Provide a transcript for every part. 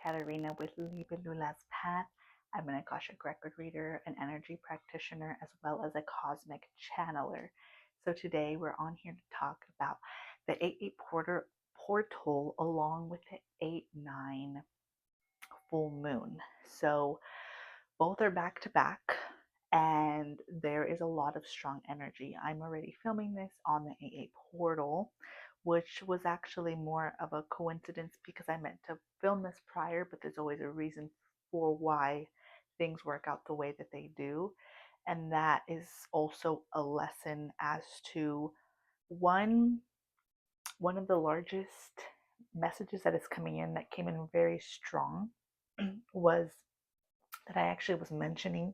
Katarina with Libelula's Path. I'm an Akashic record reader, an energy practitioner, as well as a cosmic channeler. So today we're on here to talk about the 8-8 portal along with the 8-9 full moon. So both are back to back, and there is a lot of strong energy. I'm already filming this on the 8-8 portal, which was actually more of a coincidence because I meant to film this prior, but there's always a reason for why things work out the way that they do. And that is also a lesson as to one of the largest messages that is coming in that came in very strong was that I actually was mentioning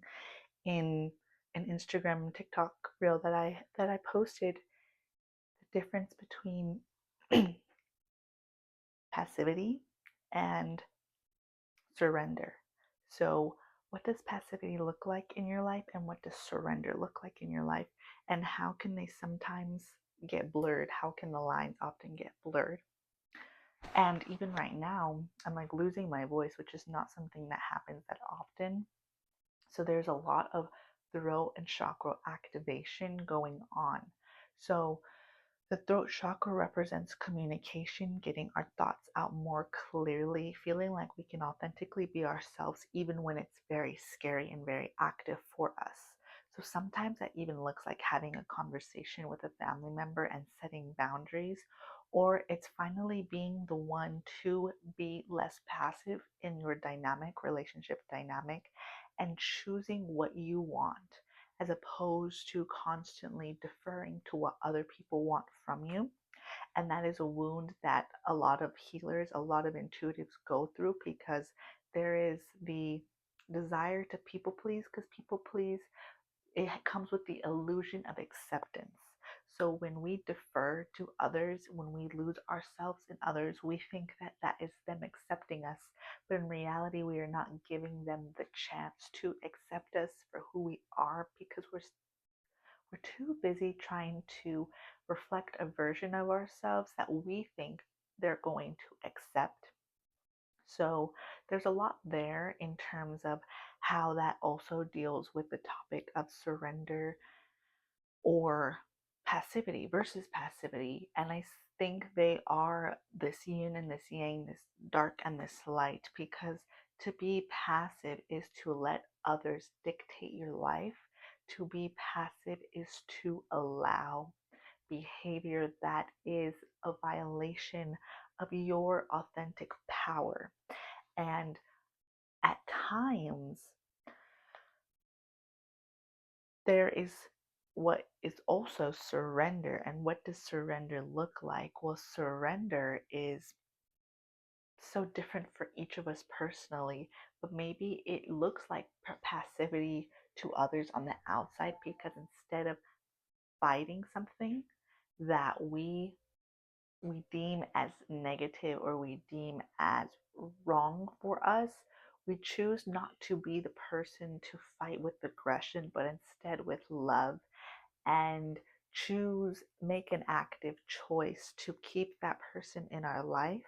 in an Instagram and TikTok reel that I posted, the difference between passivity and surrender. So what does passivity look like in your life, and what does surrender look like in your life, and how can they sometimes get blurred? How can the lines often get blurred? And even right now, I'm like losing my voice, which is not something that happens that often. So there's a lot of throat and chakra activation going on. So the throat chakra represents communication, getting our thoughts out more clearly, feeling like we can authentically be ourselves even when it's very scary and very active for us. So sometimes that even looks like having a conversation with a family member and setting boundaries, or it's finally being the one to be less passive in your relationship dynamic, and choosing what you want as opposed to constantly deferring to what other people want from you. And that is a wound that a lot of healers, a lot of intuitives go through, because there is the desire to people please, because people please, it comes with the illusion of acceptance. So when we defer to others, when we lose ourselves in others, we think that that is them accepting us. But in reality, we are not giving them the chance to accept us for who we are, because we're too busy trying to reflect a version of ourselves that we think they're going to accept. So there's a lot there in terms of how that also deals with the topic of surrender or passivity versus passivity. And I think they are this yin and this yang, this dark and this light, because to be passive is to let others dictate your life. To be passive is to allow behavior that is a violation of your authentic power. And at times, there is what is also surrender. And what does surrender look like? Well, surrender is so different for each of us personally, but maybe it looks like passivity to others on the outside, because instead of fighting something that we deem as negative or we deem as wrong for us, we choose not to be the person to fight with aggression, but instead with love, and make an active choice to keep that person in our life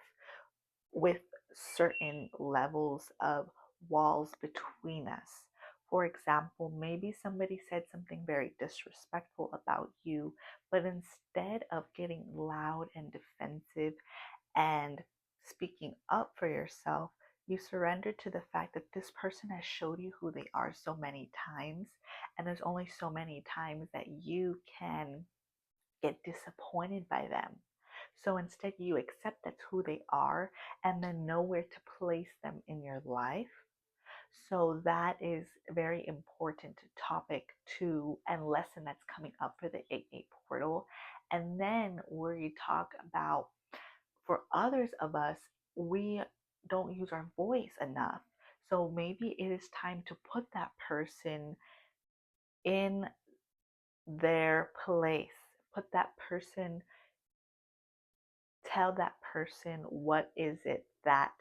with certain levels of walls between us. For example, maybe somebody said something very disrespectful about you, but instead of getting loud and defensive and speaking up for yourself, you surrender to the fact that this person has showed you who they are so many times, and there's only so many times that you can get disappointed by them. So instead, you accept that's who they are and then know where to place them in your life. So that is a very important topic to and lesson that's coming up for the 8-8 portal. And then where you talk about, for others of us, we don't use our voice enough. So maybe it is time to put that person in their place. Put that person, tell that person what is it that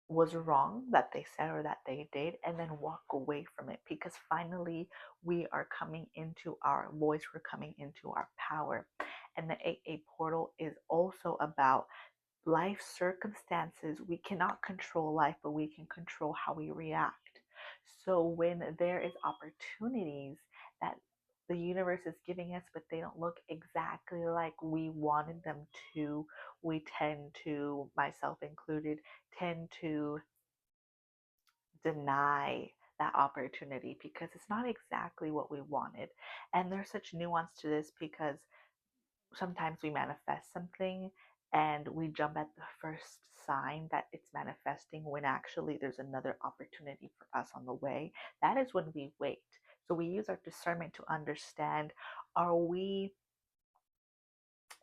was wrong that they said or that they did, and then walk away from it, because finally we are coming into our voice, we're coming into our power. And the 8-8 portal is also about life circumstances, we cannot control life, but we can control how we react. So when there is opportunities that the universe is giving us, but they don't look exactly like we wanted them to, we tend to, myself included, tend to deny that opportunity because it's not exactly what we wanted. And there's such nuance to this because sometimes we manifest something and we jump at the first sign that it's manifesting when actually there's another opportunity for us on the way. That is when we wait. So we use our discernment to understand, are we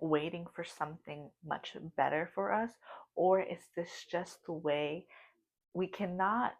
waiting for something much better for us, or is this just the way? We cannot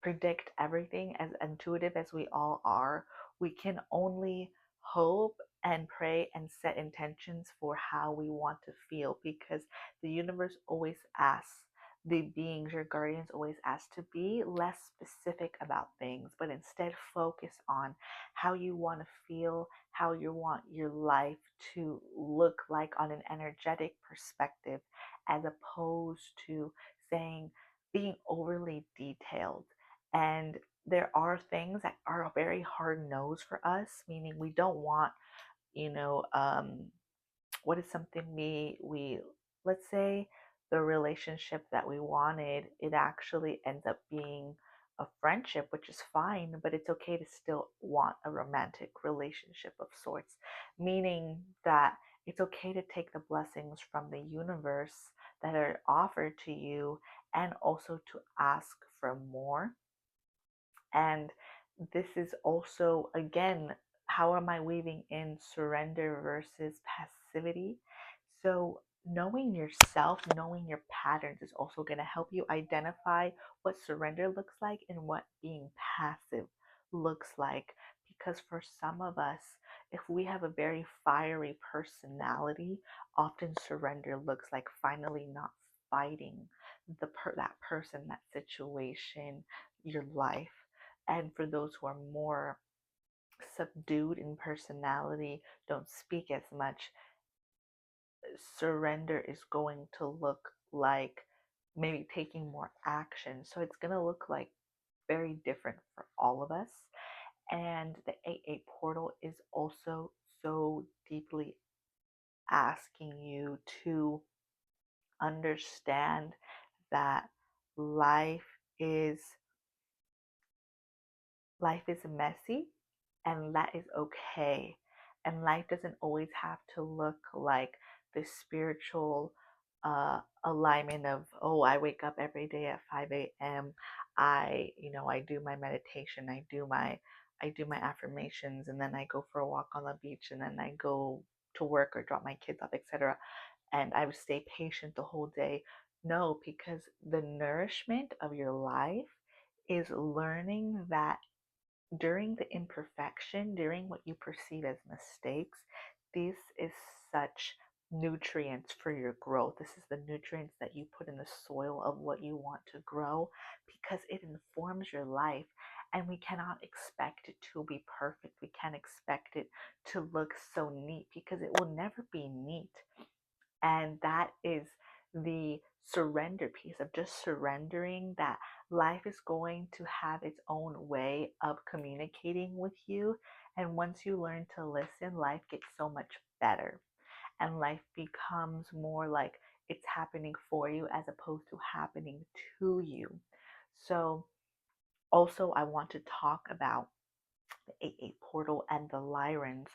predict everything. As intuitive as we all are, we can only hope and pray and set intentions for how we want to feel, because the universe always asks, the beings, your guardians always ask to be less specific about things, but instead focus on how you want to feel, how you want your life to look like on an energetic perspective, as opposed to saying, being overly detailed. And there are things that are a very hard no's for us, meaning we don't want, you know, what is something we let's say the relationship that we wanted, it actually ends up being a friendship, which is fine, but it's okay to still want a romantic relationship of sorts, meaning that it's okay to take the blessings from the universe that are offered to you and also to ask for more. And this is also, again, how am I weaving in surrender versus passivity? So, knowing yourself, knowing your patterns is also going to help you identify what surrender looks like and what being passive looks like. Because for some of us, if we have a very fiery personality, often surrender looks like finally not fighting that person, that situation, your life. And for those who are more subdued in personality, don't speak as much, surrender is going to look like maybe taking more action. So it's going to look like very different for all of us. And the 8-8 portal is also so deeply asking you to understand that life is life is messy, and that is okay. And life doesn't always have to look like the spiritual alignment of, oh, I wake up every day at 5 a.m. I do my meditation, I do my affirmations, and then I go for a walk on the beach, and then I go to work or drop my kids off, etc. And I would stay patient the whole day. No, because the nourishment of your life is learning that during the imperfection, during what you perceive as mistakes, this is such nutrients for your growth. This is the nutrients that you put in the soil of what you want to grow, because it informs your life. And we cannot expect it to be perfect. We can't expect it to look so neat, because it will never be neat. And that is the surrender piece of just surrendering that life is going to have its own way of communicating with you. And once you learn to listen, life gets so much better. And life becomes more like it's happening for you as opposed to happening to you. So, also, I want to talk about the 8-8 portal and the Lyrans.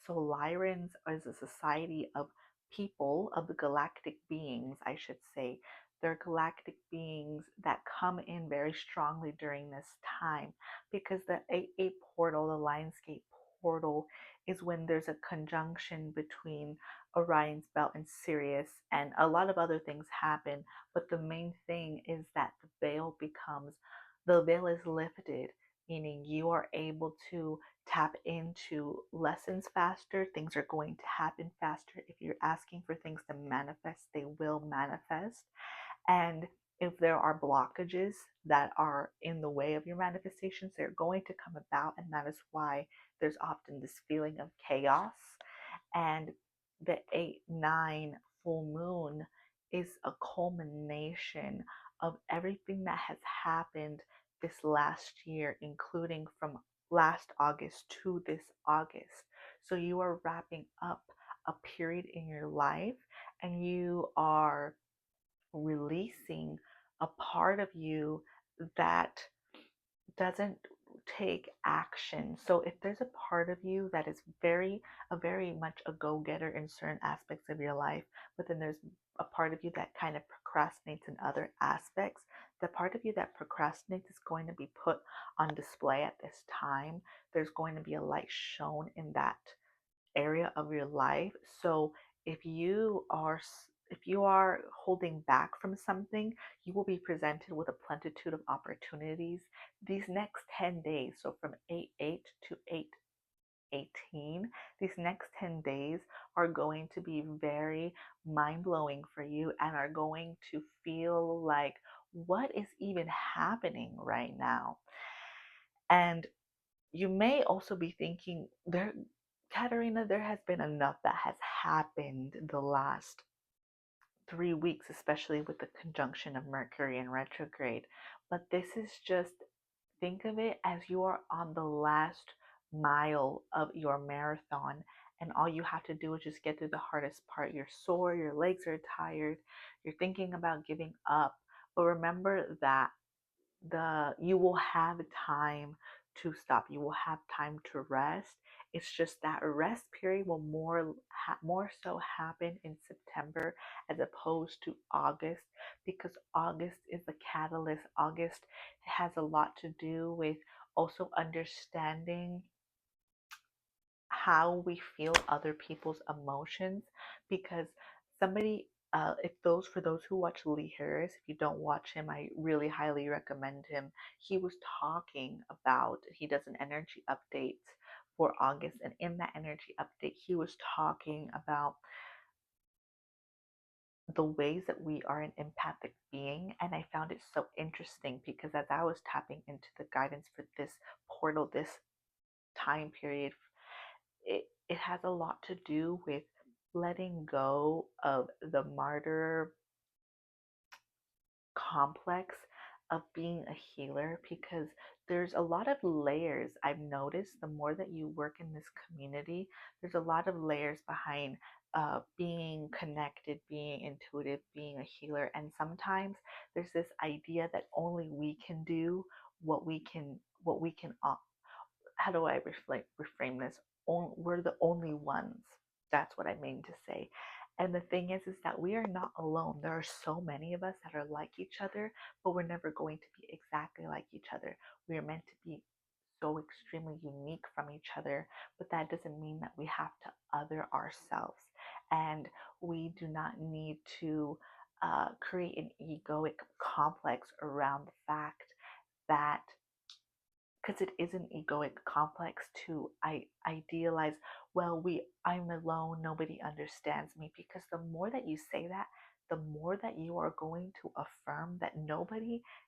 So Lyrans is a society of people, of the galactic beings, I should say. They're galactic beings that come in very strongly during this time, because the 8-8 portal, the Lionsgate portal, is when there's a conjunction between Orion's belt and Sirius, and a lot of other things happen. But the main thing is that the veil is lifted, meaning you are able to tap into lessons faster. Things are going to happen faster. If you're asking for things to manifest, they will manifest. And if there are blockages that are in the way of your manifestations, they're going to come about. And that is why there's often this feeling of chaos. And the 8-9 full moon is a culmination of everything that has happened this last year, including from last August to this August. So you are wrapping up a period in your life, and you are releasing a part of you that doesn't take action. So if there's a part of you that is very much a go-getter in certain aspects of your life, but then there's a part of you that kind of procrastinates in other aspects, the part of you that procrastinates is going to be put on display at this time. There's going to be a light shown in that area of your life. So if you are holding back from something, you will be presented with a plentitude of opportunities these next 10 days. So from 8/8 to 8/18, these next 10 days are going to be very mind-blowing for you and are going to feel like, what is even happening right now? And you may also be thinking, there, Katarina, there has been enough that has happened the last 3 weeks, especially with the conjunction of Mercury in retrograde. But this is just, think of it as you are on the last mile of your marathon, and all you have to do is just get through the hardest part. You're sore, your legs are tired, you're thinking about giving up. But remember that you will have time to stop. You will have time to rest. It's just that rest period will more so happen in September as opposed to August, because August is the catalyst. August has a lot to do with also understanding how we feel other people's emotions, because somebody if those for those who watch Lee Harris, if you don't watch him, I really highly recommend him. He was talking about, he does an energy update for August, and in that energy update he was talking about the ways that we are an empathic being. And I found it so interesting because as I was tapping into the guidance for this portal, this time period, it has a lot to do with letting go of the martyr complex of being a healer, because there's a lot of layers. I've noticed the more that you work in this community, there's a lot of layers behind being connected, being intuitive, being a healer. And sometimes there's this idea that only we can do what we can how do I reframe this? We're the only ones. That's what I mean to say. And the thing is that we are not alone. There are so many of us that are like each other, but we're never going to be exactly like each other. We are meant to be so extremely unique from each other, but that doesn't mean that we have to other ourselves. And we do not need to create an egoic complex around the fact that, because it is an egoic complex to idealize, well, I'm alone, nobody understands me. Because the more that you say that, the more that you are going to affirm that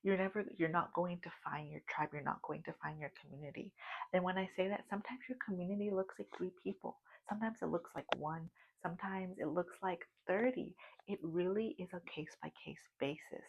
you're not going to find your tribe, you're not going to find your community. And when I say that, sometimes your community looks like 3 people, sometimes it looks like one, sometimes it looks like 30. It really is a case by case basis.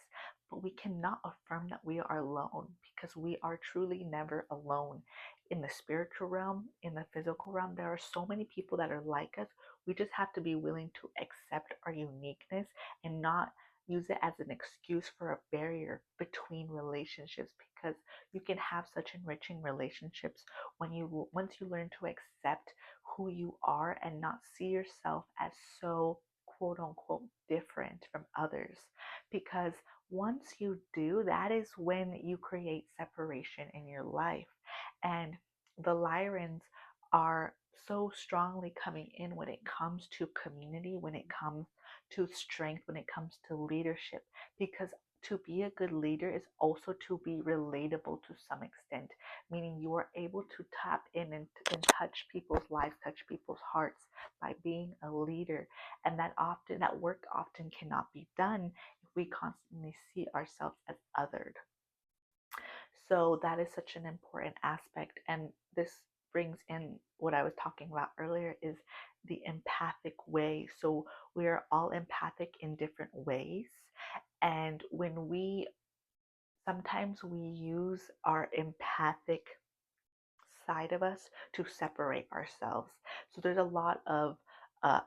But we cannot affirm that we are alone, because we are truly never alone. In the spiritual realm, in the physical realm, there are so many people that are like us. We just have to be willing to accept our uniqueness and not use it as an excuse for a barrier between relationships, because you can have such enriching relationships once you learn to accept who you are and not see yourself as so quote unquote different from others. Because once you do, that is when you create separation in your life. And the Lyrans are so strongly coming in when it comes to community, when it comes to strength, when it comes to leadership, because to be a good leader is also to be relatable to some extent, meaning you are able to tap in and touch people's lives, touch people's hearts by being a leader. And that work often cannot be done if we constantly see ourselves as othered. So that is such an important aspect. And this brings in what I was talking about earlier is the empathic way. So we are all empathic in different ways. And when we sometimes we use our empathic side of us to separate ourselves. So there's a lot of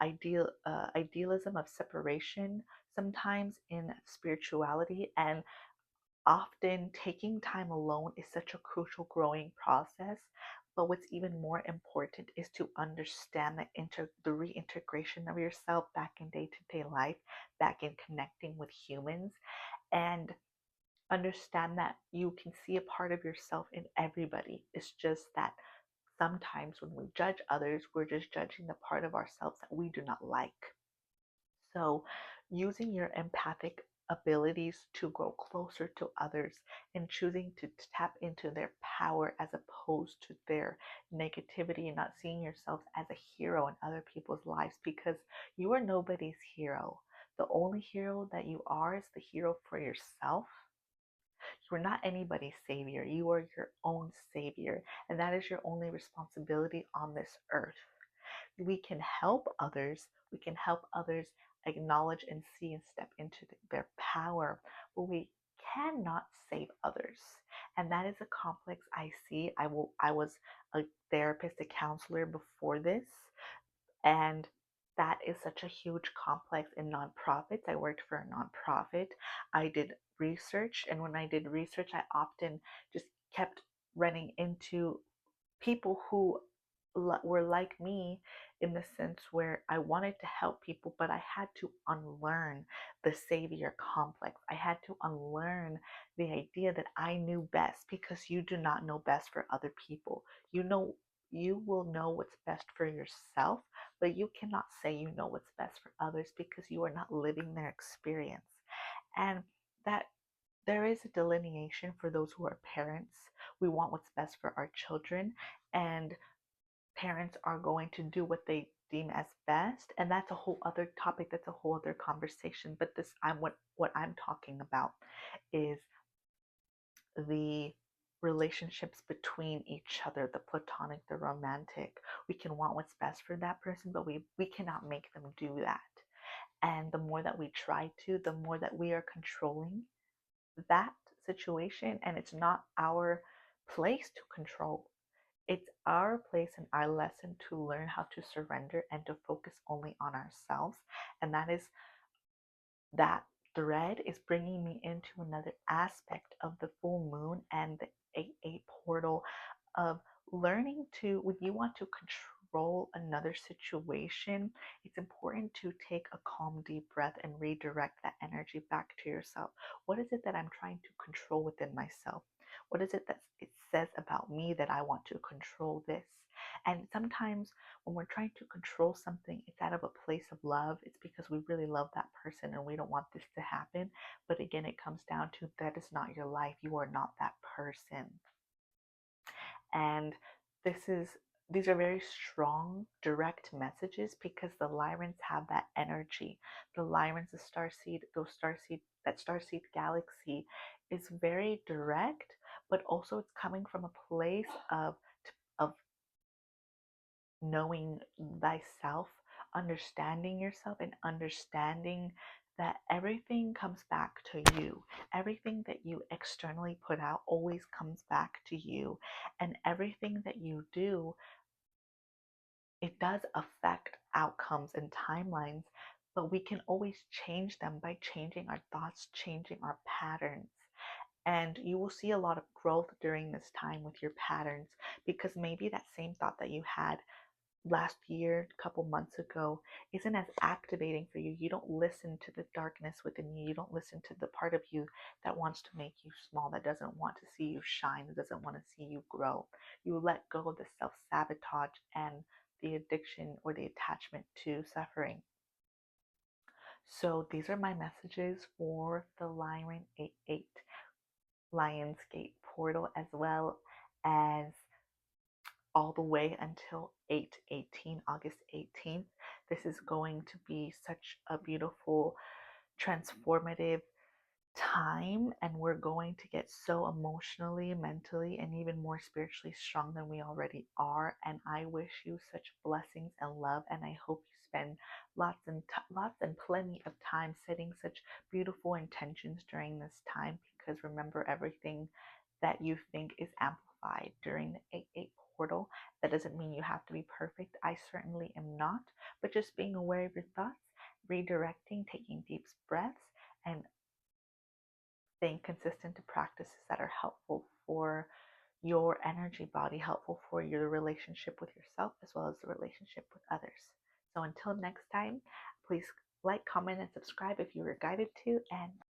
idealism of separation sometimes in spirituality, and often taking time alone is such a crucial growing process. But what's even more important is to understand the reintegration of yourself back in day-to-day life, back in connecting with humans, and understand that you can see a part of yourself in everybody. It's just that sometimes when we judge others, we're just judging the part of ourselves that we do not like. So, using your empathic abilities to grow closer to others and choosing to tap into their power as opposed to their negativity, and not seeing yourself as a hero in other people's lives, because you are nobody's hero. The only hero that you are is the hero for yourself. You are not anybody's savior. You are your own savior, and that is your only responsibility on this earth. We can help others. We can help others acknowledge and see and step into their power, but we cannot save others. And that is a complex I see. I was a therapist, a counselor before this, and that is such a huge complex in nonprofits. I worked for a nonprofit. I did research, and when I did research, I often just kept running into people who were like me, in the sense where I wanted to help people, but I had to unlearn the savior complex. I had to unlearn the idea that I knew best, because you do not know best for other people. You will know what's best for yourself, but you cannot say you know what's best for others because you are not living their experience. And that there is a delineation for those who are parents. We want what's best for our children, and parents are going to do what they deem as best, and that's a whole other topic, that's a whole other conversation. But this I'm what I'm talking about is the relationships between each other, the platonic, the romantic. We can want what's best for that person, but we cannot make them do that. And the more that we try to, the more that we are controlling that situation, and it's not our place to control. It's our place and our lesson to learn how to surrender and to focus only on ourselves. And that thread is bringing me into another aspect of the full moon and the 8-8 portal of learning to, when you want to control another situation, it's important to take a calm, deep breath and redirect that energy back to yourself. What is it that I'm trying to control within myself? What is it that it says about me that I want to control this? And sometimes when we're trying to control something, it's out of a place of love. It's because we really love that person and we don't want this to happen. But again, it comes down to that is not your life. You are not that person. And this is these are very strong, direct messages, because the Lyrans have that energy. The Lyrans, the starseed, that starseed galaxy is very direct, but also it's coming from a place of knowing thyself, understanding yourself, and understanding that everything comes back to you. Everything that you externally put out always comes back to you. And everything that you do, it does affect outcomes and timelines, but we can always change them by changing our thoughts, changing our patterns. And you will see a lot of growth during this time with your patterns, because maybe that same thought that you had last year, a couple months ago, isn't as activating for you. You don't listen to the darkness within you. You don't listen to the part of you that wants to make you small, that doesn't want to see you shine, that doesn't want to see you grow. You let go of the self sabotage and the addiction or the attachment to suffering. So these are my messages for the Lion 8-8 Lionsgate portal, as well as all the way until 8/18, August 18th. This is going to be such a beautiful, transformative time, and we're going to get so emotionally, mentally, and even more spiritually strong than we already are. And I wish you such blessings and love, and I hope you spend lots and plenty of time setting such beautiful intentions during this time, because remember, everything that you think is amplified during the 8-8 portal. That doesn't mean you have to be perfect. I certainly am not, but just being aware of your thoughts, redirecting, taking deep breaths, and staying consistent to practices that are helpful for your energy body, helpful for your relationship with yourself as well as the relationship with others. So until next time, please like, comment, and subscribe if you were guided to, and